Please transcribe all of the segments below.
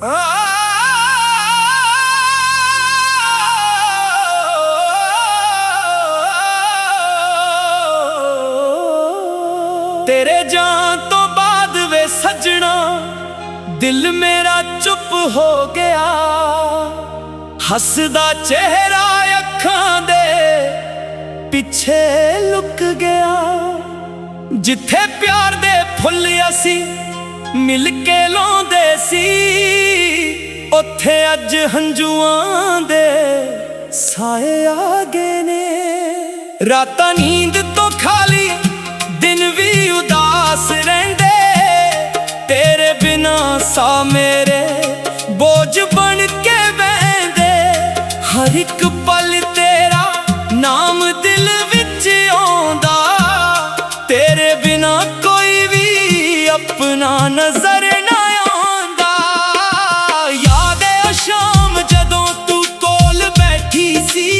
तेरे जान तो बाद वे सजना दिल मेरा चुप हो गया, हसदा चेहरा अखां दे पिछे लुक गया। जिथे प्यार दे फुल असी मिल के लाउंदे सी, उत्थे अज हंजुआं दे साए आ गए ने। रातां नींद तो खाली दिन भी उदास रहिंदे, तेरे बिना सा मेरे बोझ बन के बहिंदे। हर एक पल तेरा नाम दिल विच आउंदा, तेरे बिना कोई भी अपना नजर ना आउंदा। याद है शाम जदों तू कोल बैठी सी,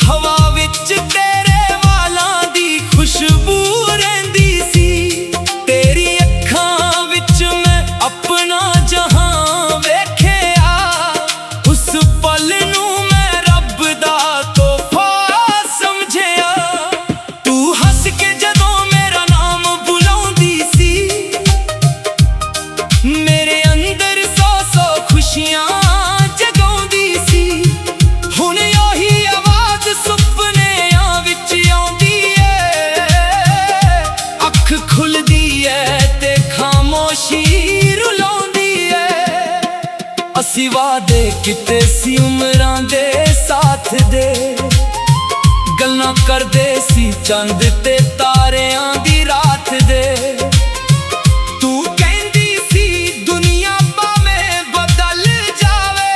हवा विच तेरे वालां दी खुशबू रहिंदी सी। तेरी अखां विच मैं अपना जहां वेखिया, उस पल नूं मैं रब दा तोहफा समझिया। तू हस के जदों मेरा नाम बुलाउंदी सी, मेरे अंदर सौ सौ खुशियां जगाउंदी सी। हुण ओही आवाज सुपनियां विच आउंदी ऐ, अख खुलदी ऐ ते खामोशी रुलाउंदी ऐ। असी वादे किते सी उमरां दे साथ दे, गल्लां करदे सी चंद ते तारियां दी रात दे। तू कहंदी सी दुनिया भावें बदल जावे,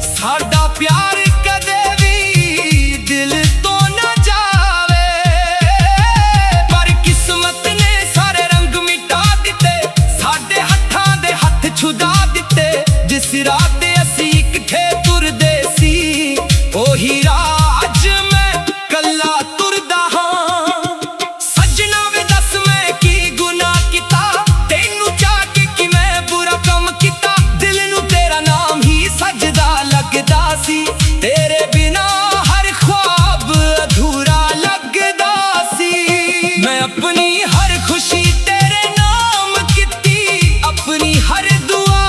साडा प्यार कदे भी दिल तो ना जावे। पर किस्मत ने सारे रंग मिटा दिते, साडे हत्थां दे हत्थ छुड़ा दिते। जिस रात दे असी इकट्ठे तुरदे सी, ओही राह अज मैं कल्ला तुरदा हां। सजना वे दस मैं की गुनाह कीता, तैनू चाह के कि मैं बुरा कम कीता। दिल नू तेरा नाम ही सजदा लगदा सी, तेरे बिना हर ख्वाब अधूरा लगदा सी। मैं अपनी हर खुशी तेरे नाम कीती, अपनी हर दुआ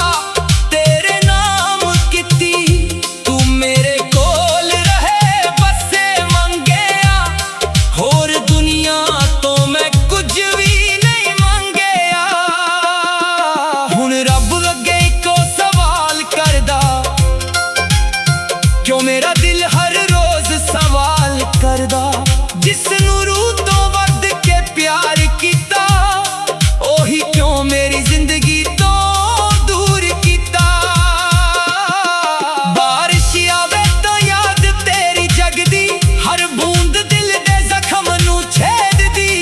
तेरे नाम कीती। तू मेरे कोल रहे बसे मंगेया, होर दुनिया तो मैं कुछ भी नहीं मंगेया। हुण रब अगे इको सवाल करदा, क्यों मेरा दिल हर रोज सवाल करदा। जिसनू रूह तो वध के प्यार कीता, ओही क्यों मेरी जिंदगी तो दूर कीता। बारिश आवे तो याद तेरी जगदी, हर बूंद दिल दे जख्म नू छेद दी।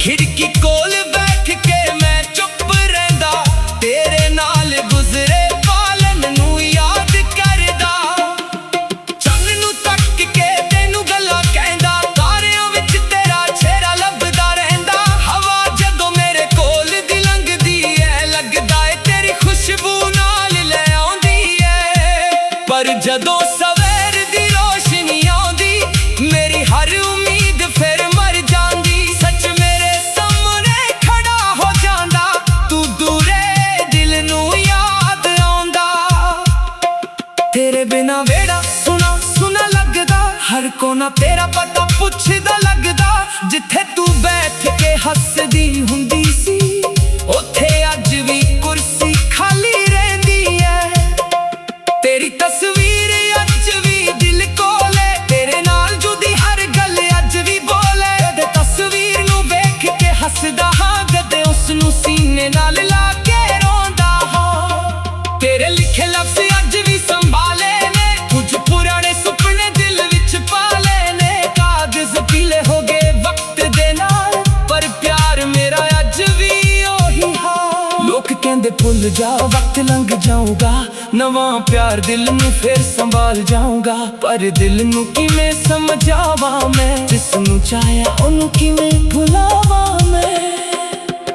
खिड़की कोल बैठ के मैं चुप रहिंदा, तेरे नाल गुजरे पालन नू याद करदा। चंन नू तक के तेनू गल्लां कहंदा, तारियां विच तेरा चेहरा लभदा रहिंदा। हवा जदों मेरे कोल दी लंघदी ऐ, लगदा ऐ तेरी खुशबू नाल ले आउंदी ऐ। पर जदों सवेर दी रोशनी आउंदी, मेरी हर उम्मीद फिर मर जांदी। सच मेरे सामने खड़ा हो जांदा, तू दूरे दिल नू याद आउंदा। तेरे बिना वेड़ा सुना सुना लगदा, हर कोना तेरा पता पुछदा लगदा। जिथे तू बैठ के हसदी हुंदी सी, उत्थे अज भी कुर्सी खाली रहिंदी ऐ। तेरी तस्वीर अज भी दिल कोले, तेरे नाल जुदी हर गल अज भी बोले। कदे तस्वीर नू वेख के हसदा हां, कदे उसनू सीने नाल ला के रोंदा हां। तेरे लिखे लफ्ज़ अज भी संभाले ने, कुछ पुराने सुपने दिल विच पाले ने। कागज पीले हो गए वक्त दे नाल, पर प्यार मेरा अज भी ओही हाल। लोग कहंदे भुल जा वक्त लंघ जाऊगा, नवां प्यार दिल नू फिर संभाल जाऊंगा। पर दिल नू किवें समझावां मैं, जिसनू चाहया ओनू किवें भुलावां मैं।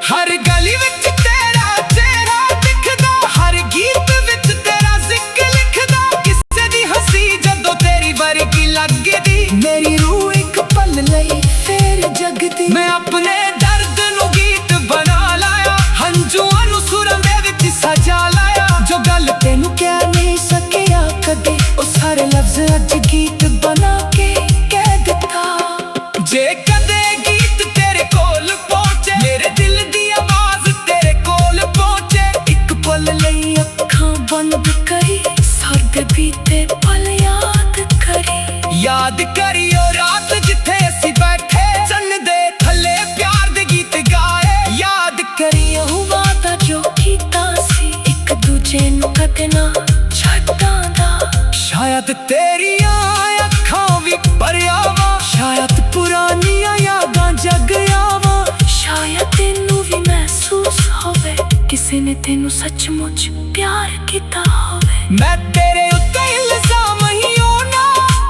हर गली विच तेरा चेहरा दिखदा, हर ਤੈਨੂੰ ਸੱਚਮੁੱਚ ਪਿਆਰ ਕੀਤਾ ਹੋਵੇ। ਮੈਂ ਤੇਰੇ ਉੱਤੇ ਇਲਜ਼ਾਮ ਹੀ ਹੋਣਾ,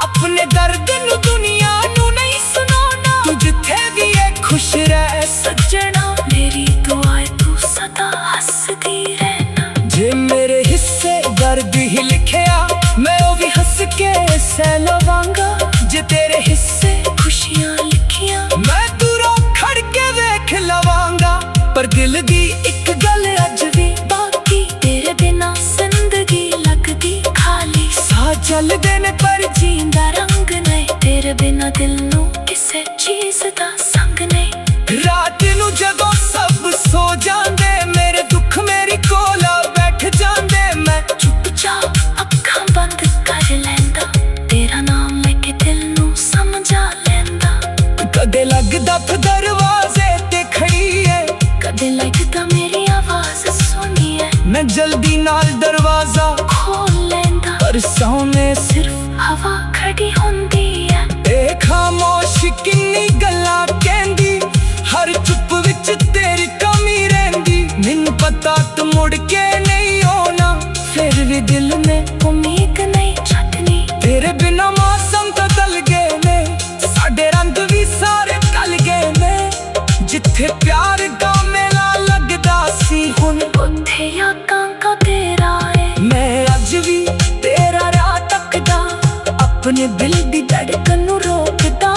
ਆਪਣੇ ਦਰਦ ਨੂੰ ਦੁਨੀਆ ਨੂੰ ਨਹੀਂ ਸੁਣਾਉਣਾ। ਤੂੰ ਜਿੱਥੇ ਵੀ ਹੈ ਖੁਸ਼ ਰਹਿ ਸੱਜਣਾ, ਮੇਰੀ ਦੁਆ ਏ ਤੂੰ ਸਦਾ ਹੱਸਦੀ ਰਹਿਣਾ। ਜੇ ਮੇਰੇ ਹਿੱਸੇ ਦਰਦ ਹੀ ਲਿਖਿਆ, ਮੈਂ ਉਹ ਵੀ ਹੱਸ ਕੇ ਸਹਿ ਲਵਾਂਗਾ। ਜੇ ਤੇਰੇ ਹਿੱਸੇ ਖੁਸ਼ੀਆਂ ਲਿਖੀਆਂ, ਮੈਂ ਦੂਰੋਂ ਖੜ ਕੇ ਵੇਖ ਲਵਾਂਗਾ। ਪਰ ਦਿਲ ਦੀ ਇੱਕ ਗੱਲ ਅੱਜ ਵੀ ਬਾਕੀ, ਤੇਰੇ ਬਿਨਾਂ ਜ਼ਿੰਦਗੀ ਲੱਗਦੀ ਖਾਲੀ। ਸਾਹ ਚੱਲਦੇ ਨੇ ਪਰ ਜੀਂਦਾ ਰੰਗ ਨਹੀਂ, ਤੇਰੇ ਬਿਨਾਂ ਦਿਲ ਨੂੰ ਕਿਸੇ ਚੀਜ਼ ਦਾ ਸੰਗ ਨਹੀਂ। ਰਾਤ ਨੂੰ ਜਦੋਂ ਸਭ ਸੋ ਜਾਂਦੇ, ਮੇਰੇ ਦੁੱਖ ਮੇਰੀ ਕੋਲ ਬੈਠ ਜਾਂਦੇ। ਮੈਂ ਚੁੱਪਚਾਪ ਅੱਖਾਂ ਬੰਦ ਕਰ ਲੈਂਦਾ, ਤੇਰਾ ਨਾਮ ਲੈ ਕੇ ਦਿਲ ਨੂੰ ਸਮਝਾ ਲੈਂਦਾ। ਕਦੇ ਲੱਗਦਾ ਦਰਵਾਜ਼ੇ ਤੇ ਖੜੀ ਏ, ਕਦੇ ਲੱਗਦਾ ਮੇਰੀ ਆਵਾਜ਼ ਸੁਣੀਏ। ਮੈਂ ਜਲਦੀ ਨਾਲ ਦਰਵਾਜ਼ਾ ਖੋਲ ਲੈਂਦਾ, ਪਰ ਸਾਹਮਣੇ ਸਿਰਫ ਹਵਾ ਖੜੀ ਹੁੰਦੀ ਹੈ। ਇਹ ਖਾਮੋਸ਼ ਕਿੰਨੀ ਗੱਲਾਂ ਕਹਿੰਦੀ, ਹਰ ਚੁੱਪ ਵਿੱਚ ਤੇਰੀ ਕਮੀ ਰਹਿੰਦੀ। ਮੈਨੂੰ ਪਤਾ ਤੂੰ ਮੁੜ ਕੇ ਨਹੀਂ ਆਉਣਾ, ਫਿਰ ਵੀ ਦਿਲ ਨੇ ਉਮੀਦ ਨਹੀਂ ਛੱਡਣੀ। ਤੇਰੇ ਬਿਨਾਂ ਮੌਸਮ ਤਾਂ ਬਦਲ ਗਏ ਨੇ, ਸਾਡੇ ਰੰਗ ਵੀ ਸਾਰੇ ਢਲ ਗਏ ਨੇ। ਜਿੱਥੇ ਪਿਆਰ ਦਾ ਮੇਲਾ ਲੱਗਦਾ ਸੀ, ਹੁਣ ਉੱਥੇ ਯਾਦਾਂ ਕਾ ਤੇਰਾ ਏ। ਮੈਂ ਅੱਜ ਵੀ ਤੇਰਾ ਰਾਹ ਤੱਕਦਾ, ਆਪਣੇ ਦਿਲ ਦੀ ਧੜਕਨ ਨੂੰ ਰੋਕਦਾ।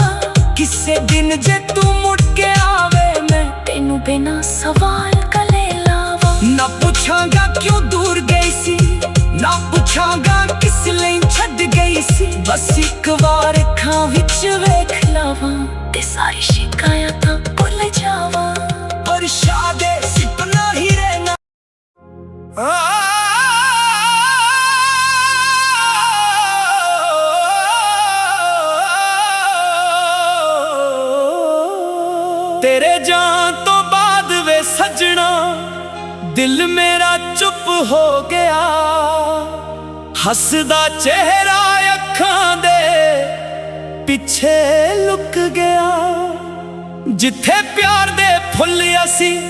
ਕਿਸੇ ਦਿਨ ਜੇ ਤੂੰ ਮੁੜ ਕੇ ਆਵੇ, ਮੈਂ ਤੈਨੂੰ ਬਿਨਾਂ ਸਵਾਲ ਕਲੇ ਲਾਵਾਂ। ਨਾ ਪੁੱਛਾਂਗਾ ਕਿਉਂ ਦੂਰ ਗਈ ਸੀ, ਨਾ ਪੁੱਛਾਂਗਾ ਕਿਸ ਲਈ ਛੱਡ ਗਈ ਸੀ। ਬਸ ਇੱਕ ਵਾਰ ਅੱਖਾਂ ਵਿੱਚ ਵੇਖ ਲਾਵਾਂ ਤੇ ਸਾਰੀ ਸ਼ਿਕਾਇਤਾਂ ਭੁੱਲ ਜਾਵਾਂ। ਪਰ ਸ਼ਾਦੇ ਸਿਪਨਾ ਹੀ ਰਹਿਣਾ। ਤੇਰੇ ਜਾਣ ਤੋਂ ਬਾਅਦ ਵੇ ਸੱਜਣਾ, ਦਿਲ ਮੇਰਾ ਚੁੱਪ ਹੋ ਗਿਆ। ਹੱਸਦਾ ਚਿਹਰਾ ਅੱਖਾਂ ਦੇ ਪਿੱਛੇ ਲੁਕ ਗਿਆ। ਜਿੱਥੇ ਪਿਆਰ ਦੇ ਫੁੱਲ ਅਸੀਂ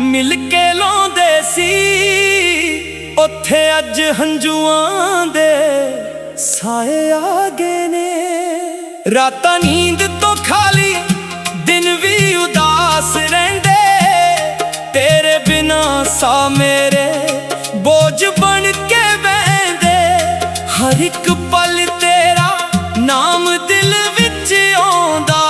ਮਿਲ ਕੇ ਲਾਉਂਦੇ ਸੀ, ਉੱਥੇ ਅੱਜ ਹੰਝੂਆਂ ਦੇ ਸਾਏ ਆ ਗਏ ਨੇ। ਰਾਤਾਂ ਨੀਂਦ ਤੋਂ ਖਾਲੀ, ਦਿਨ ਵੀ ਉਦਾਸ ਰਹਿੰਦੇ। ਤੇਰੇ ਬਿਨਾਂ ਸਾਹ ਮੇਰੇ ਬੋਝ ਬਣ ਕੇ ਬਹਿੰਦੇ। ਹਰ ਇੱਕ ਪਲ ਤੇਰਾ ਨਾਮ ਦਿਲ ਵਿੱਚ ਆਉਂਦਾ,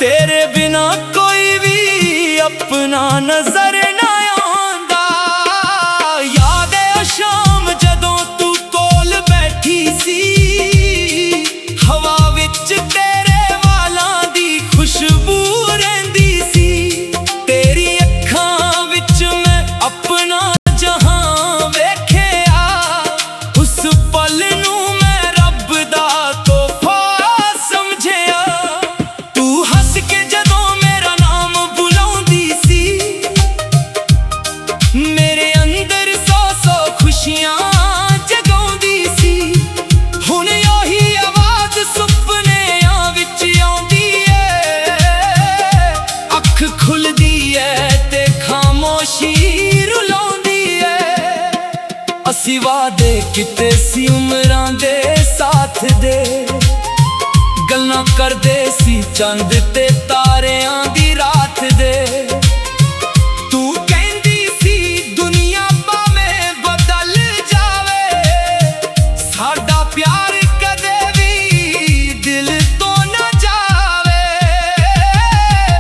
ਤੇਰੇ ਬਿਨਾਂ ਕੋਈ ਵੀ ਆਪਣਾ ਨਜ਼ਰ ਨਾ ਆਉਂਦਾ। ਯਾਦ ਏ ਉਹ ਸ਼ਾਮ ਜਦੋਂ ਤੂੰ ਕੋਲ ਬੈਠੀ ਸੀ, ਹਵਾ ਵਿੱਚ ਤੇਰੇ ਵਾਲਾਂ ਦੀ ਖੁਸ਼ਬੂ ਰਹਿੰਦੀ ਸੀ। ਤੇਰੀ ਅੱਖਾਂ ਵਿੱਚ ਮੈਂ ਆਪਣਾ ਜਹਾਂ ਵੇਖਿਆ, ਉਸ ਪਲ ਨੂੰ ਮੈਂ ਰੱਬ ਦਾ ਤੋਹਫਾ ਸਮਝਿਆ। ਤੂੰ ਹੱਸ ਕੇ ਜਦੋਂ ਮੇਰਾ ਨਾਮ ਬੁਲਾਉਂਦੀ ਸੀ, ਮੇਰੇ ਅੰਦਰ ਸੌ ਖੁਸ਼ੀਆਂ ਜਗਾਉਂਦੀ ਸੀ। ਹੁਣ ਉਹੀ ਆਵਾਜ਼ ਸੁਪਨਿਆਂ ਵਿੱਚ ਆਉਂਦੀ ਏ, ਅੱਖ ਖੁੱਲਦੀ ਏ ਤੇ ਖਾਮੋਸ਼ੀ ਰੁਲਾਉਂਦੀ ਏ। ਅਸੀਂ ਵਾਅਦੇ ਕੀਤੇ ਸੀ ਉਮਰਾਂ ਦੇ ਸਾਥ ਦੇ, ਗੱਲਾਂ ਕਰਦੇ ਸੀ ਚੰਦ ਤੇ ਤਾਰਿਆਂ ਦੀ ਰਾਤ ਦੇ। ਤੂੰ ਕਹਿੰਦੀ ਸੀ ਦੁਨੀਆ ਭਾਵੇਂ ਬਦਲ ਜਾਵੇ, ਸਾਡਾ ਪਿਆਰ ਕਦੇ ਵੀ ਦਿਲ ਤੋਂ ਨਾ ਜਾਵੇ।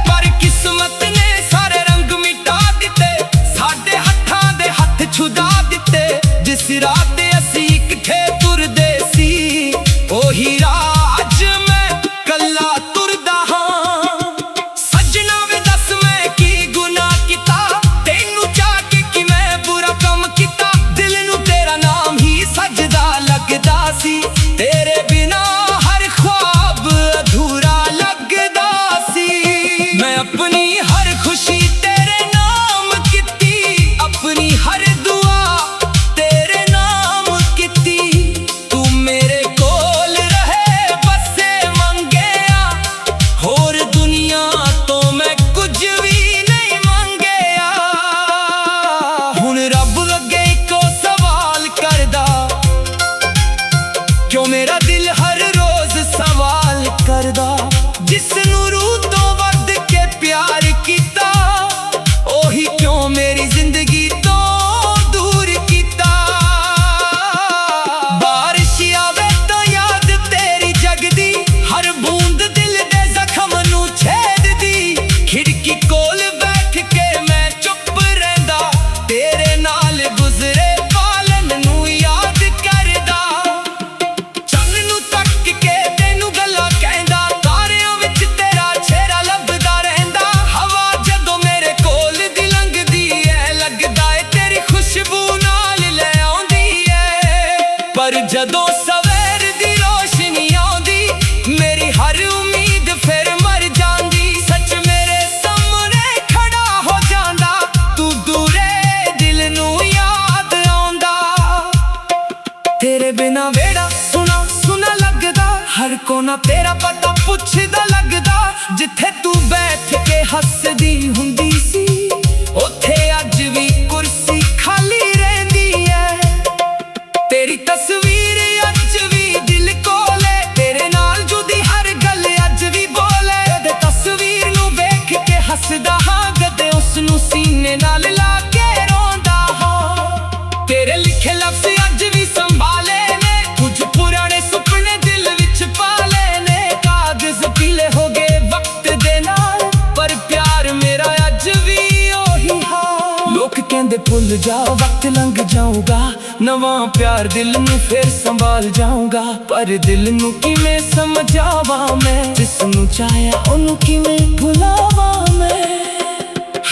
ਪਰ ਕਿਸਮਤ ਨੇ ਸਾਰੇ ਰੰਗ ਮਿਟਾ ਦਿੱਤੇ, ਸਾਡੇ ਹੱਥਾਂ ਦੇ ਹੱਥ ਛੁਡਾ ਦਿੱਤੇ। ਜਿਸ ਰਾਹ ਤੇ ਅਸੀਂ ਇਕੱਠੇ ਤੁਰਦੇ ਸੀ, ਉਹੀ ਰਾਹ ਅੱਜ ਮੈਂ ਕੱਲਾ ਤੁਰਦਾ ਹਾਂ। ਸੱਜਣਾ ਜਦੋਂ ਸਵੇਰ ਦੀ ਰੋਸ਼ਨੀ ਆਉਂਦੀ ਮੇਰੀ ਹਰ ਉਮੀਦ ਫਿਰ ਮਰ ਜਾਂਦੀ ਸੱਚ ਮੇਰੇ ਸਾਹਮਣੇ ਖੜਾ ਹੋ ਜਾਂਦਾ ਤੂੰ ਦੂਰੇ ਦਿਲ ਨੂੰ ਯਾਦ ਆਉਂਦਾ ਤੇਰੇ ਬਿਨਾ ਵੇੜਾ ਸੁਣਾ ਸੁਣਾ ਲੱਗਦਾ ਹਰ ਕੋਨਾ ਤੇਰਾ ਪਤਾ ਪੁੱਛਦਾ ਲੱਗਦਾ ਜਿੱਥੇ ਤੂੰ ਬੈਠ ਕੇ ਹੱਸਦੀ ਹੁੰਦੀ ਸੀ ਉੱਥੇ ਅੱਜ ਵੀ ਕੁਰਸੀ ਖਾਲੀ ਰਹਿੰਦੀ ਐ ਤੇਰੀ ਤਸਵੀਰ ਅੱਜ ਵੀ ਦਿਲ ਕੋਲੇ ਤੇਰੇ ਨਾਲ ਜੁਦੀ ਹਰ ਗੱਲ ਅੱਜ ਵੀ ਬੋਲੇ ਕਦੇ ਤਸਵੀਰ ਨੂੰ ਵੇਖ ਕੇ ਹੱਸਦਾ ਹਾਂ ਕਦੇ ਉਸ ਨੂੰ ਸੀਨੇ ਨਾਲ ਲਾ ਕੇ ਰੋਂਦਾ ਹਾਂ ਤੇਰੇ ਲਿਖੇ ਲਫ਼ਜ਼ ਅੱਜ ਵੀ ਸੰਭਾਲੇ ਨੇ ਕੁਝ ਪੁਰਾਣੇ ਸੁਪਨੇ ਦਿਲ ਵਿੱਚ ਪਾਲੇ ਨੇ ਕਾਗਜ਼ ਪੀਲੇ ਹੋ ਗਏ ਵਕਤ ਦੇ ਨਾਲ ਪਰ ਪਿਆਰ ਮੇਰਾ ਅੱਜ ਵੀ ਉਹੀ ਹਾਂ ਲੋਕ ਕਹਿੰਦੇ ਭੁੱਲ ਜਾ ਵਕਤ ਲੰਘ ਜਾਊਗਾ ਨਵਾਂ ਪਿਆਰ ਦਿਲ ਨੂੰ ਫਿਰ ਸੰਭਾਲ ਜਾਊਗਾ ਪਰ ਦਿਲ ਨੂੰ ਕਿਵੇਂ ਸਮਝਾਵਾਂ ਮੈਂ ਜਿਸ ਨੂੰ ਚਾਹਿਆ ਉਹਨੂੰ ਕਿਵੇਂ ਭੁਲਾਵਾਂ ਮੈਂ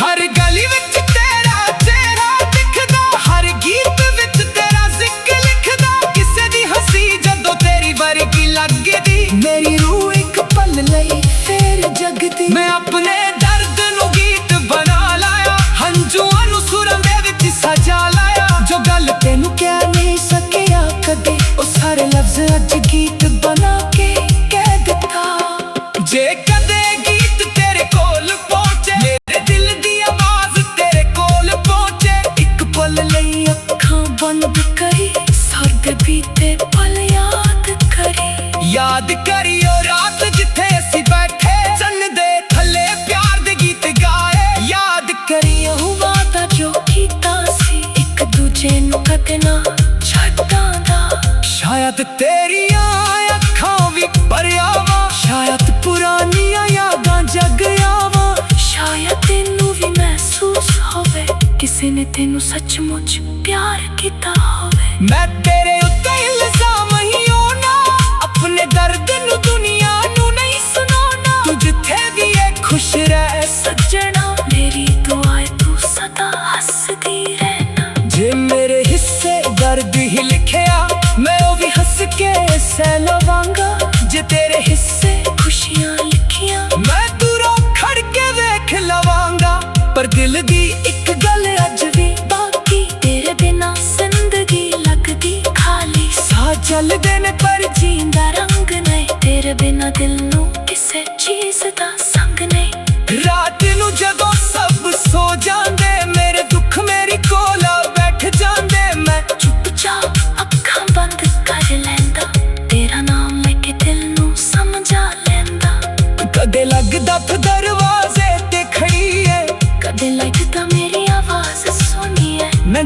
ਹਰ ਗਲੀ ਵਿੱਚ ਤੇਰਾ ਚਿਹਰਾ ਦਿਖਦਾ ਹਰ ਗੀਤ ਵਿੱਚ ਤੇਰਾ ਜ਼ਿਕਰ ਲਿਖਦਾ ਕਿਸੇ ਦੀ ਹੱਸੀ ਜਦੋਂ ਤੇਰੀ ਵਰਗੀ ਲੱਗਦੀ ਮੇਰੀ ਰੂਹ ਇੱਕ ਪਲ ਲਈ ਫੇਰ ਜਗਦੀ ਮੈਂ ਆਪਣੇ ਦਰਦ ਨੂੰ ਗੀਤ ਬਣਾ ਲਾਇਆ ਹੰਝੂਆਂ ਨੂੰ ਸੁਰਾਂ ਦੇ ਵਿੱਚ ਸਜਾ ਲਾਇਆ ਜੋ ਗੱਲ ਤੈਨੂੰ ਕਹਿ ਨਹੀਂ ਸਕਿਆ ਕਦੇ ਉਹ ਸਾਰੇ ਲਫ਼ਜ਼ ਅੱਜ ਗੀਤ ਬਣਾ ਕੇ ਕਹਿ ਦਿੱਤਾ ਜੇ ਕਦੇ ਗੀਤ ਤੇਰੇ ਕੋਲ ਪਹੁੰਚੇ ਮੇਰੇ ਦਿਲ ਦੀ ਆਵਾਜ਼ ਤੇਰੇ ਕੋਲ ਪਹੁੰਚੇ ਇੱਕ ਪਲ ਲਈ ਅੱਖਾਂ ਬੰਦ ਕਰੀ ਸਰਦ ਬੀਤੇ ਪਲ ਯਾਦ ਕਰੀ ਉਹ ਰਾਤ ਜਿੱਥੇ ਅਸੀਂ ਬੈਠੇ ਚੰਨ ਦੇ ਥੱਲੇ ਪਿਆਰ ਦੇ ਗੀਤ ਗਾਏ ਯਾਦ ਕਰੀ ਉਹ ਵਾਦਾ ਜੋ ਕੀਤਾ ਸੀ ਇੱਕ ਦੂਜੇ ਨੂੰ ਕਦੇ ਨਾ ਛੱਡਾਂ ਦਾ ਸ਼ਾਇਦ ਤੇਰੀਆਂ ਅੱਖਾਂ ਵੀ ਭਰਿਆ ਵਾ ਸ਼ਾਇਦ ਪੁਰਾਣੀਆਂ ਯਾਦਾਂ ਜਗ ਆਵਾਂ ਸ਼ਾਇਦ ਤੈਨੂੰ ਵੀ ਮਹਿਸੂਸ ਹੋਵੇ ਕਿਸੇ ਨੇ ਤੈਨੂੰ ਸੱਚਮੁੱਚ ਪਿਆਰ ਕੀਤਾ ਹੋਵੇ ਮੈਂ ਤੇਰੇ ਉੱਤੇ ਇਲਜ਼ਾਮ ਹੀ ਆਪਣੇ ਦਰਦ ਨੂੰ ਦੁਨੀਆ ਨੂੰ ਨਹੀਂ ਸੁਣਾਉਣਾ ਤੂੰ ਜਿੱਥੇ ਵੀ ਹੈ ਖੁਸ਼ ਰਹਿ ਸੱਜਣਾ ਮੇਰੀ ਦੁਆ ਹੈ ਤੂੰ ਸਦਾ ਹੱਸਦੀ ਰਹਿਣਾ ਜੇ ਮੇਰੇ ਹਿੱਸੇ ਦਰਦ ਹੀ ਲਿਖਿਆ ਮੈਂ ਉਹ ਵੀ ਹੱਸ ਕੇ ਸਹਿ ਲਵਾਂਗਾ ਜੇ ਤੇਰੇ ਹਿੱਸੇ ਖੁਸ਼ੀਆਂ ਲਿਖੀਆਂ ਮੈਂ ਦੂਰੋਂ ਖੜ ਕੇ ਵੇਖ ਲਵਾਂਗਾ ਪਰ ਦਿਲ ਦੀ ਇੱਕ ਗੱਲ ਅੱਜ ਵੀ ਬਾਕੀ ਤੇਰੇ ਬਿਨਾ ਜ਼ਿੰਦਗੀ ਲੱਗਦੀ ਖਾਲੀ ਸਾਹ ਚੱਲਦੇ ਨੇ ਪਰ ਜੀਂਦਾ ਰੰਗ ਨਹੀਂ ਤੇਰੇ ਬਿਨਾ ਦਿਲ ਨੂੰ ਕਿਸੇ ਚੀਜ਼ ਦਾ ਸੰਗ ਨਹੀਂ ਰਾਤ ਨੂੰ ਜਦੋਂ ਸਭ ਸੋ ਜਾਂਦੇ ਮੇਰੇ ਦੁੱਖ ਮੇਰੀ ਕੋਲ ਬੈਠ ਜਾਂਦੇ ਮੈਂ ਚੁੱਪਚਾਪ ਅੱਖਾਂ ਬੰਦ ਕਰ ਲੈਂਦਾ ਤੇਰਾ ਨਾਮ ਲੈ ਕੇ ਦਿਲ ਨੂੰ ਸਮਝਾ ਲੈਂਦਾ ਕਦੇ ਲੱਗਦਾ ਦਰਵਾਜ਼ੇ ਤੇ ਖੜੀ ਏ ਕਦੇ ਲੱਗਦਾ ਮੇਰੀ ਆਵਾਜ਼ ਸੁਣੀਏ ਮੈਂ